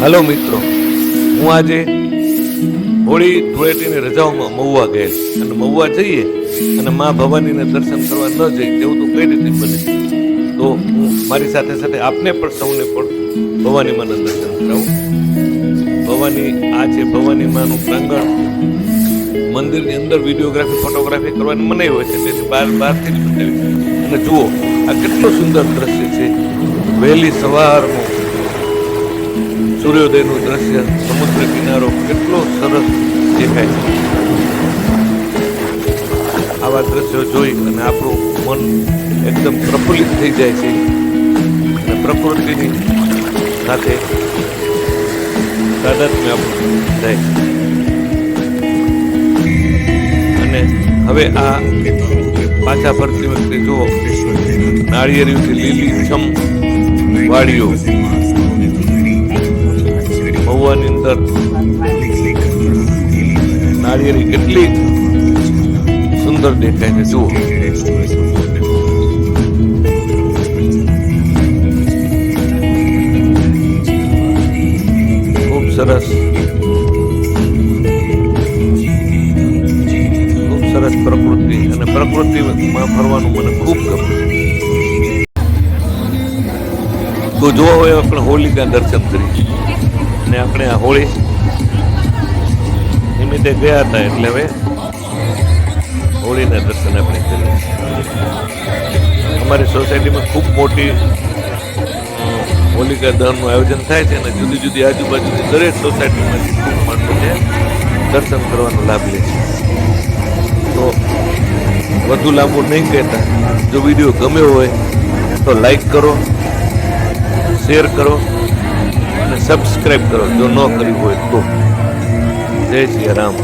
Hello मित्रों, हूँ आज होળી ધૂળેટીની રજાઓમાં મહુવા ગયેલ અને મહુવા જઈએ અને મા ભવાનીને દર્શન કરવા ન જઈ તેવું તો કઈ રીતે બને? તો હું મારી સાથે સાથે આપને પણ સૌને પણ ભવાની માના દર્શન કરાવું. ભવાની આ છે ભવાની માનું પ્રાંગણ. મંદિરની અંદર વિડીયોગ્રાફી ફોટોગ્રાફી કરવાની મનાઈ હોય છે, તેથી બહારથી જ બતાવી. અને જુઓ આ કેટલું સુંદર દ્રશ્ય છે. વહેલી સવારનું સૂર્યોદયનું દ્રશ્ય, સમુદ્ર કિનારો કેટલો સરસ દેખાય છે. આવા દ્રશ્યો જોઈ અને આપણું મન એકદમ પ્રફુલ્લિત થઈ જાય છે અને પ્રકૃતિની સાથે તાદાત્મ્ય આપણું થાય છે. અને હવે આ પાછા ફરતી વખતે જુઓ નાળિયેરીઓથી લીલી છમ વાડીઓ મહુવાની અંદર નાળિયેરી કેટલી સુંદર દેખાય છે. જુઓ ખૂબ સરસ પ્રકૃતિ, અને પ્રકૃતિમાં ફરવાનું મને ખૂબ ગમે. તો જોવા હોય આપણે હોલિકા દર્શન કરી અને આપણે આ હોળી નિમિત્તે ગયા હતા, એટલે હવે હોળીના દર્શન આપણે કરીએ. અમારી સોસાયટીમાં ખૂબ મોટી હોલિકા દહનનું આયોજન થાય છે અને જુદી જુદી આજુબાજુની દરેક સોસાયટીમાંથી ખૂબ માણસો ત્યાં દર્શન કરવાનો લાભ લે છે. તો વધુ લાંબુ નહીં કહેતા, જો વિડીયો ગમ્યો હોય તો લાઈક કરો, શેર કરો અને સબસ્ક્રાઈબ કરો જો ન કર્યું હોય તો. જય શ્રી રામ.